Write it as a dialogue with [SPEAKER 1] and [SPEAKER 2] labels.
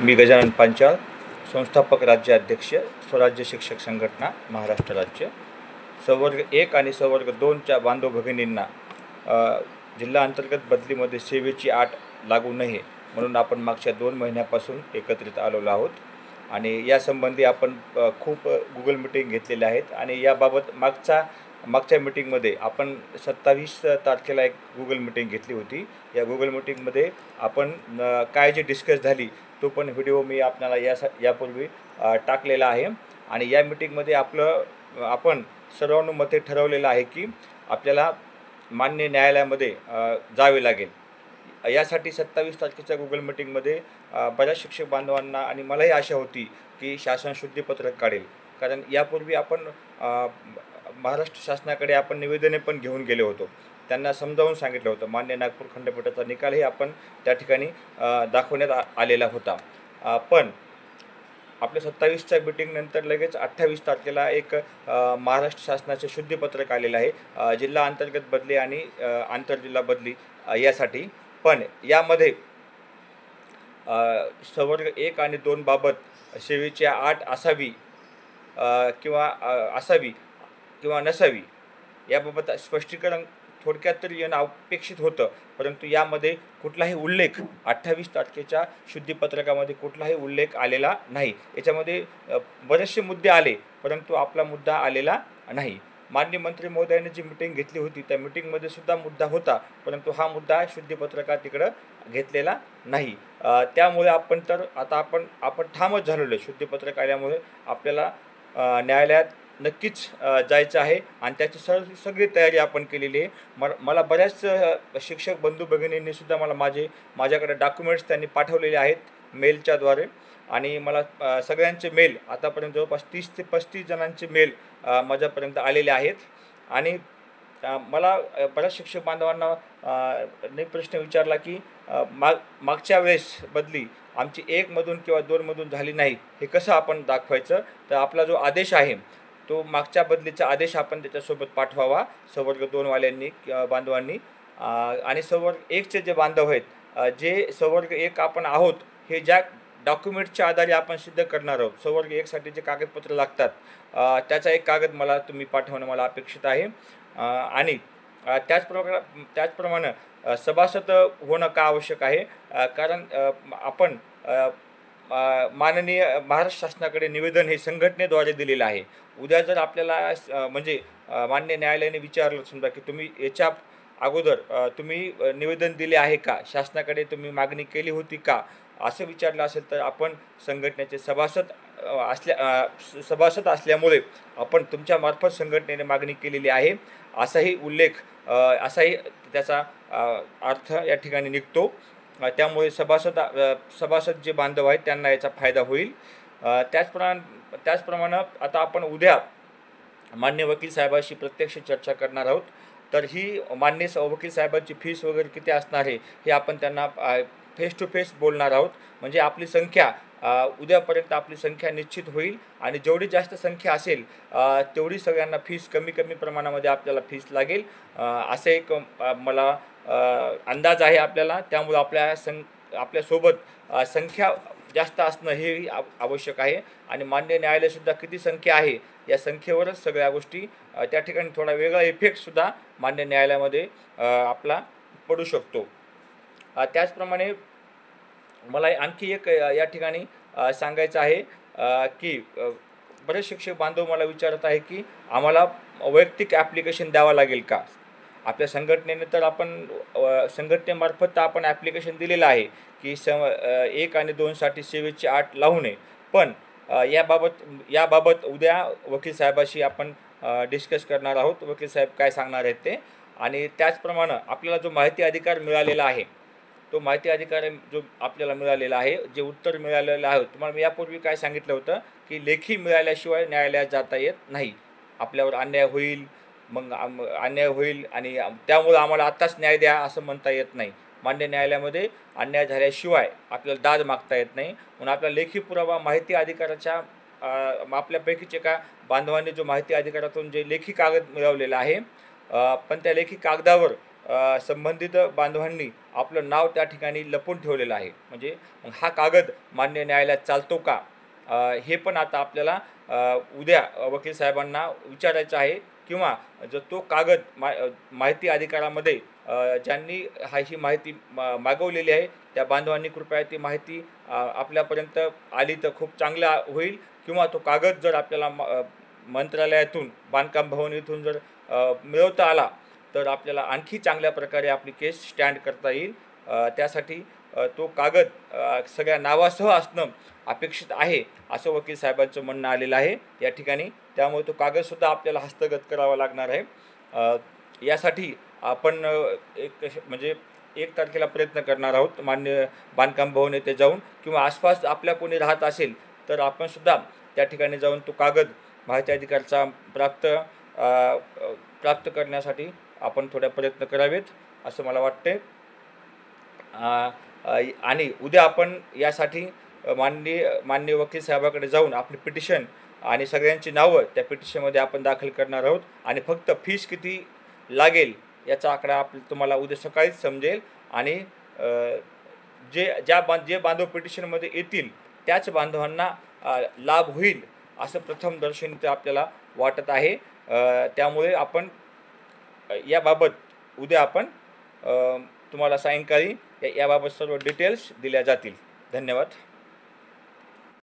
[SPEAKER 1] मी गजानन पांचाळ, संस्थापक राज्य अध्यक्ष, स्वराज्य शिक्षक संघटना महाराष्ट्र राज्य. संवर्ग 1 आणि संवर्ग 2च्या बांधव भगिनींना जिल्हा अंतर्गत बदलीमध्ये सेवेची अट लागू नये म्हणून आपण मागच्या 2 महिन्यापासून एकत्रित आलेलो आहोत. आणि यासंबंधी आपण खूप गुगल मीटिंग घेतलेल्या आहेत. आणि याबाबत मागच्या मीटिंगमध्ये आपण 27 तारखेला एक गुगल मीटिंग घेतली होती. या गुगल मीटिंगमध्ये आपण काय जे डिस्कस झाली तो पण व्हिडिओ मी आपल्याला यापूर्वी टाकलेला आहे. आणि या मीटिंगमध्ये आपण सर्वानुमते ठरवलेलं आहे की आपल्याला मान्य न्यायालयामध्ये जावे लागेल. यासाठी 27 तारखेच्या गुगल मीटिंगमध्ये बऱ्याच शिक्षक बांधवांना आणि मलाही आशा होती की शासन शुद्धीपत्रक काढेल. कारण यापूर्वी आपण महाराष्ट्र शासनाकडे आपण निवेदने पण घेऊन गेले होतो. त्यांना समजावून सांगितलं होतं. मान्य नागपूर खंडपीठाचा निकालही आपण त्या ठिकाणी दाखवण्यात आलेला होता. पण आपल्या 27च्या मीटिंगनंतर लगेच 28 तारखेला एक महाराष्ट्र शासनाचे शुद्धीपत्रक आलेलं आहे जिल्हा अंतर्गत बदली आणि आंतरजिल्हा बदली यासाठी. पण यामध्ये संवर्ग 1 आणि 2 बाबत सेवेची अट असावी किंवा नसावी याबाबत स्पष्टीकरण थोडक्यात तरी येणं अपेक्षित होतं. परंतु यामध्ये कुठलाही उल्लेख 28 तारखेच्या शुद्धीपत्रकामध्ये कुठलाही उल्लेख आलेला नाही. याच्यामध्ये बरेचसे मुद्दे आले परंतु आपला मुद्दा आलेला नाही. माननीय मंत्री महोदयांनी जी मीटिंग घेतली होती त्या मीटिंगमध्ये सुद्धा मुद्दा होता परंतु हा मुद्दा शुद्धीपत्रकात तिकडं घेतलेला नाही. त्यामुळे आपण ठामच झालेलो आहे. शुद्धीपत्रक आल्यामुळे आपल्याला न्यायालयात नक्कीच जायचं आहे आणि त्याची सगळी तयारी आपण केलेली आहे. मला बऱ्याच शिक्षक बंधू भगिनींनी सुद्धा माझ्याकडे डॉक्युमेंट्स त्यांनी पाठवलेले आहेत मेलच्याद्वारे. आणि मला सगळ्यांचे मेल आतापर्यंत जवळपास 30 ते 35 जणांचे मेल माझ्यापर्यंत आलेले आहेत. आणि मला बऱ्याच शिक्षक बांधवांना प्रश्न विचारला की मागच्या वेळेस बदली आमची 1 मधून किंवा 2 मधून झाली नाही हे कसं आपण दाखवायचं. तर आपला जो आदेश आहे तो मागच्या बदलीचा आदेश आपण त्याच्यासोबत पाठवावा संवर्ग 2 वाल्यांनी बांधवांनी. आणि संवर्ग 1चे जे बांधव आहेत जे संवर्ग 1 आपण आहोत हे ज्या डॉक्युमेंटच्या आधारे आपण सिद्ध करणार आहोत. संवर्ग 1साठी जे कागदपत्र लागतात त्याचा एक कागद तुम्ही पाठवणं मला अपेक्षित आहे. आणि त्याचप्रमाणे सभासद होणं का आवश्यक आहे. कारण आपण माननीय महाराष्ट्र शासनाकडे निवेदन हे संघटनेद्वारे दिलेलं आहे. उद्या जर आपल्याला मान्य न्यायालयाने विचारलं समजा की तुम्ही याच्या अगोदर तुम्ही निवेदन दिले आहे का, शासनाकडे तुम्ही मागणी केली होती का, असं विचारलं असेल तर आपण संघटनेचे सभासद असल्यामुळे आपण तुमच्यामार्फत संघटनेने मागणी केलेली आहे असाही त्याचा अर्थ या ठिकाणी निघतो. त्यामुळे सभासद जे बांधव आहेत त्यांना याचा फायदा होईल. त्याचप्रमाणे आता आपण उद्या मान्य वकील साहेबांशी प्रत्यक्ष चर्चा करणार आहोत. तर ही मान्य वकील साहेबांची फीस वगैरे किती असणार आहे हे आपण त्यांना फेस टू फेस बोलणार आहोत. म्हणजे आपली संख्या उद्यापर्यंत आपली संख्या निश्चित होईल. आणि जेवढी जास्त संख्या असेल तेवढी सगळ्यांना फीस कमी प्रमाणामध्ये आपल्याला फीस लागेल असे एक मला अंदाज आहे आपल्याला. त्यामुळे आपल्यासोबत संख्या जास्त असणं हे आवश्यक आहे. आणि मान्य न्यायालयसुद्धा किती संख्या आहे या संख्येवरच सगळ्या गोष्टी त्या ठिकाणी थोडा वेगळा इफेक्टसुद्धा मान्य न्यायालयामध्ये आपला पडू शकतो. त्याचप्रमाणे मला आणखी एक या ठिकाणी सांगायचं आहे की बरेच शिक्षक बांधव मला विचारत आहे की आम्हाला वैयक्तिक ॲप्लिकेशन द्यावं लागेल का. आपल्या संघटनेने तर संघटनेमार्फत आपण ॲप्लिकेशन दिलेलं आहे की 1 आणि 2साठी सेवेची अट लावू नये. पण याबाबत उद्या वकील साहेबाशी आपण डिस्कस करणार आहोत. वकील साहेब काय सांगणार आहेत ते. आणि त्याचप्रमाणे आपल्याला जो माहिती अधिकार मिळालेला आहे तो माहिती अधिकार जो आपल्याला मिळालेला आहे जे उत्तर मिळालेलं आहे. तुम्हाला मी यापूर्वी काय सांगितलं होतं की लेखी मिळाल्याशिवाय न्यायालयात जाता येत नाही. आपल्यावर अन्याय होईल आणि त्यामुळे आम्हाला आत्ताच न्याय द्या असं म्हणता येत नाही. मान्य न्यायालयामध्ये अन्याय झाल्याशिवाय आपल्याला दाद मागता येत नाही. म्हणून आपला लेखी पुरावा माहिती अधिकाराच्या आपल्यापैकीच एका बांधवांनी जो माहिती अधिकारातून जे लेखी कागद मिळवलेला आहे पण त्या लेखी कागदावर संबंधित बांधवांनी आपलं नाव त्या ठिकाणी लपवून ठेवलेलं आहे. म्हणजे मग हा कागद मान्य न्यायालयात चालतो का, हे पण आता आपल्याला उद्या वकील साहेबांना विचारायचं आहे. किंवा जर तो कागद माहिती अधिकारामध्ये ज्यांनी ही माहिती मागवलेली आहे त्या बांधवांनी कृपया ती माहिती आपल्यापर्यंत आली तर खूप चांगला होईल. किंवा तो कागद जर आपल्याला मंत्रालयातून, बांधकाम भवन इथून जर मिळवता आला तर आपल्याला आणखी चांगल्या प्रकारे आपली केस स्टँड करता येईल. त्यासाठी तो कागद सगळ्या नावासह असणं अपेक्षित आहे असं वकील साहेबांचं म्हणणं आलेलं आहे या ठिकाणी. त्यामुळे तो कागदसुद्धा आपल्याला हस्तगत करावा लागणार आहे. यासाठी आपण म्हणजे 1 तारखेला प्रयत्न करणार आहोत मान्य बांधकाम भवन येथे जाऊन, किंवा आसपास आपल्या कोणी राहत असेल तर आपणसुद्धा त्या ठिकाणी जाऊन तो कागद माहिती अधिकारचा प्राप्त करण्यासाठी आपण थोडा प्रयत्न करावेत असं मला वाटते. आणि उद्या आपण यासाठी माननीय वकील साहेबाकडे जाऊन आपली पिटिशन आणि सगळ्यांची नावं त्या पिटिशनमध्ये आपण दाखल करणार आहोत. आणि फक्त फीस किती लागेल याचा आकडा तुम्हाला उद्या सकाळीच समजेल. आणि जे बांधव पिटिशनमध्ये येतील त्याच बांधवांना लाभ होईल असं प्रथमदर्शनी ते आपल्याला वाटत आहे. त्यामुळे आपण याबाबत उद्या आपण तुम्हाला सायंकाळी याबाबत सर्व डिटेल्स दिल्या जातील. धन्यवाद.